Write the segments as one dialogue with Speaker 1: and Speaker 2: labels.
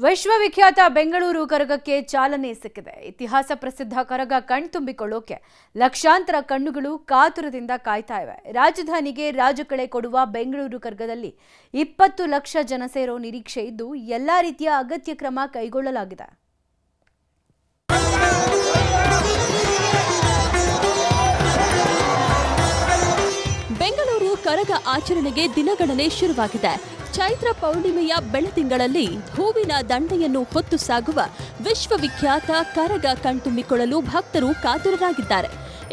Speaker 1: ವಿಶ್ವವಿಖ್ಯಾತ ಬೆಂಗಳೂರು ಕರಗಕ್ಕೆ ಚಾಲನೆ ಸಿಕ್ಕಿದೆ. ಇತಿಹಾಸ ಪ್ರಸಿದ್ಧ ಕರಗ ಕಣ್ತುಂಬಿಕೊಳ್ಳೋಕೆ ಲಕ್ಷಾಂತರ ಕಣ್ಣುಗಳು ಕಾತುರದಿಂದ ಕಾಯ್ತಾ ಇವೆ. ರಾಜಧಾನಿಗೆ ರಾಜಕಳೆ ಕೊಡುವ ಬೆಂಗಳೂರು ಕರಗದಲ್ಲಿ 20 ಲಕ್ಷ ಜನ ಸೇರೋ ನಿರೀಕ್ಷೆ ಇದ್ದು ಎಲ್ಲಾ ರೀತಿಯ ಅಗತ್ಯ ಕ್ರಮ ಕೈಗೊಳ್ಳಲಾಗಿದೆ.
Speaker 2: ಬೆಂಗಳೂರು ಕರಗ ಆಚರಣೆಗೆ ದಿನಗಣನೆ ಶುರುವಾಗಿದೆ. ಚೈತ್ರ ಪೌರ್ಣಿಮೆಯ ಬೆಳದಿಂಗಳಲ್ಲಿ ಹೂವಿನ ದಂಡೆಯನ್ನು ಹೊತ್ತು ಸಾಗುವ ವಿಶ್ವವಿಖ್ಯಾತ ಕರಗ ಕಣ್ತುಂಬಿಕೊಳ್ಳಲು ಭಕ್ತರು ಕಾತುರರಾಗಿದ್ದಾರೆ.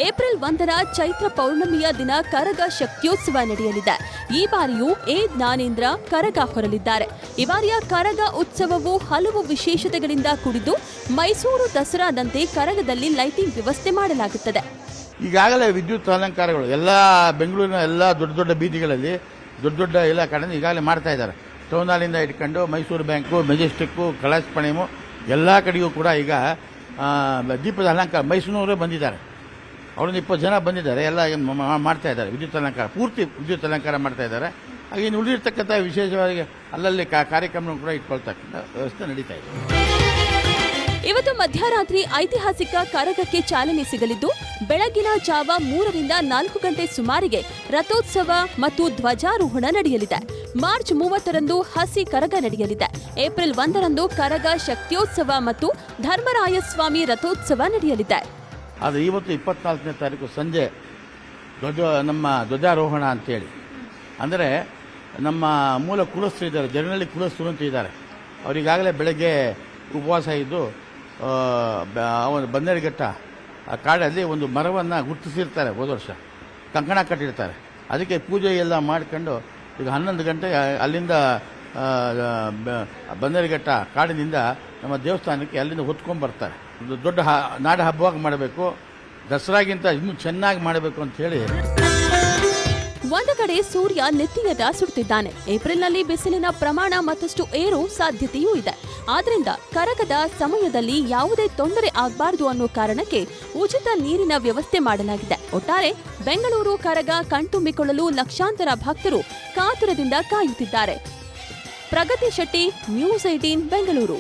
Speaker 2: ಏಪ್ರಿಲ್ 1ರ ಚೈತ್ರ ಪೌರ್ಣಿಮೆಯ ದಿನ ಕರಗ ಶಕ್ತ್ಯೋತ್ಸವ ನಡೆಯಲಿದೆ. ಈ ಬಾರಿಯೂ ಎ ಜ್ಞಾನೇಂದ್ರ ಕರಗ ಹೊರಲಿದ್ದಾರೆ. ಈ ಬಾರಿಯ ಕರಗ ಉತ್ಸವವು ಹಲವು ವಿಶೇಷತೆಗಳಿಂದ ಕೂಡಿದ್ದು ಮೈಸೂರು ದಸರಾದಂತೆ ಕರಗದಲ್ಲಿ ಲೈಟಿಂಗ್ ವ್ಯವಸ್ಥೆ ಮಾಡಲಾಗುತ್ತದೆ.
Speaker 3: ಈಗಾಗಲೇ ವಿದ್ಯುತ್ ಅಲಂಕಾರಗಳು ಎಲ್ಲ ಬೆಂಗಳೂರಿನ ಎಲ್ಲ ದೊಡ್ಡ ದೊಡ್ಡ ಬೀದಿಗಳಲ್ಲಿ ದೊಡ್ಡ ಎಲ್ಲ ಕಡೆ ಈಗಾಗಲೇ ಮಾಡ್ತಾ ಇದ್ದಾರೆ. ಟೌನ್ ಹಾಲಿಂದ ಇಟ್ಕೊಂಡು ಮೈಸೂರು ಬ್ಯಾಂಕು, ಮೆಜೆಸ್ಟಿಕ್ಕು, ಕಳಾಸ್ ಪಣಿಮು ಎಲ್ಲ ಕಡೆಗೂ ಕೂಡ ಈಗ ದೀಪದ ಅಲಂಕಾರ ಮೈಸೂರವರೇ ಬಂದಿದ್ದಾರೆ. ಅವರೊಂದು 20 ಜನ ಬಂದಿದ್ದಾರೆ. ಎಲ್ಲ ಮಾಡ್ತಾ ಇದ್ದಾರೆ. ವಿದ್ಯುತ್ ಅಲಂಕಾರ ಪೂರ್ತಿ ವಿದ್ಯುತ್ ಅಲಂಕಾರ ಮಾಡ್ತಾ ಇದ್ದಾರೆ. ಹಾಗೆ ಇನ್ನು ಉಳಿದಿರ್ತಕ್ಕಂಥ ವಿಶೇಷವಾಗಿ ಅಲ್ಲಲ್ಲಿ ಕಾರ್ಯಕ್ರಮ ಕೂಡ ಇಟ್ಕೊಳ್ತಕ್ಕಂಥ ವ್ಯವಸ್ಥೆ ನಡೀತಾ ಇದೆ.
Speaker 2: ಇವತ್ತು ಮಧ್ಯರಾತ್ರಿ ಐತಿಹಾಸಿಕ ಕರಗಕ್ಕೆ ಚಾಲನೆ ಸಿಗಲಿದ್ದು ಬೆಳಗಿನ ಜಾವ 3ರಿಂದ 4 ಗಂಟೆ ಸುಮಾರಿಗೆ ರಥೋತ್ಸವ ಮತ್ತು ಧ್ವಜಾರೋಹಣ ನಡೆಯಲಿದೆ. ಮಾರ್ಚ್ 30ರಂದು ಹಸಿ ಕರಗ ನಡೆಯಲಿದೆ. ಏಪ್ರಿಲ್ 1ರಂದು ಕರಗ ಶಕ್ತ್ಯೋತ್ಸವ ಮತ್ತು ಧರ್ಮರಾಯಸ್ವಾಮಿ ರಥೋತ್ಸವ ನಡೆಯಲಿದೆ.
Speaker 3: ಆದರೆ ಇವತ್ತು 24ನೇ ತಾರೀಕು ಸಂಜೆ ನಮ್ಮ ಧ್ವಜಾರೋಹಣ ಅಂತೇಳಿ, ಅಂದರೆ ನಮ್ಮ ಮೂಲ ಕುಲಸ್ಥರು ಇದ್ದಾರೆ, ಜರನಹಳ್ಳಿ ಕುಲಸ್ಥರು ಅಂತ ಇದ್ದಾರೆ. ಅವರಿಗಾಗಲೇ ಬೆಳಗ್ಗೆ ಉಪವಾಸ ಇದ್ದು ಬನ್ನೇರುಘಟ್ಟ ಆ ಕಾಡಲ್ಲಿ ಒಂದು ಮರವನ್ನು ಗುರುತಿಸಿರ್ತಾರೆ. ಹೋದ ವರ್ಷ ಕಂಕಣ ಕಟ್ಟಿರ್ತಾರೆ. ಅದಕ್ಕೆ ಪೂಜೆ ಎಲ್ಲ ಮಾಡ್ಕೊಂಡು ಈಗ 11 ಗಂಟೆ ಅಲ್ಲಿಂದ ಬನ್ನೇರುಘಟ್ಟ ಕಾಡಿನಿಂದ ನಮ್ಮ ದೇವಸ್ಥಾನಕ್ಕೆ ಅಲ್ಲಿಂದ ಹೊತ್ಕೊಂಡು ಬರ್ತಾರೆ. ದೊಡ್ಡ ನಾಡ ಹಬ್ಬವಾಗಿ ಮಾಡಬೇಕು, ದಸರಾಗಿಂತ ಇನ್ನೂ ಚೆನ್ನಾಗಿ ಮಾಡಬೇಕು ಅಂತ ಹೇಳಿ.
Speaker 2: ಒಂದು ಕಡೆ ಸೂರ್ಯ ನೆತ್ತಿಯದ ಸುಡುತ್ತಿದ್ದಾನೆ. ಏಪ್ರಿಲ್ನಲ್ಲಿ ಬಿಸಿಲಿನ ಪ್ರಮಾಣ ಮತ್ತಷ್ಟು ಏರೋ ಸಾಧ್ಯತೆಯೂ ಇದೆ. ಆದ್ರಿಂದ ಕರಗದ ಸಮಯದಲ್ಲಿ ಯಾವುದೇ ತೊಂದರೆ ಆಗಬಾರದು ಅನ್ನೋ ಕಾರಣಕ್ಕೆ ಉಚಿತ ನೀರಿನ ವ್ಯವಸ್ಥೆ ಮಾಡಲಾಗಿದೆ. ಒಟ್ಟಾರೆ ಬೆಂಗಳೂರು ಕರಗ ಕಣ್ತುಂಬಿಕೊಳ್ಳಲು ಲಕ್ಷಾಂತರ ಭಕ್ತರು ಕಾತುರದಿಂದ ಕಾಯುತ್ತಿದ್ದಾರೆ. ಪ್ರಗತಿ ಶೆಟ್ಟಿ, ನ್ಯೂಸ್ 18 ಬೆಂಗಳೂರು.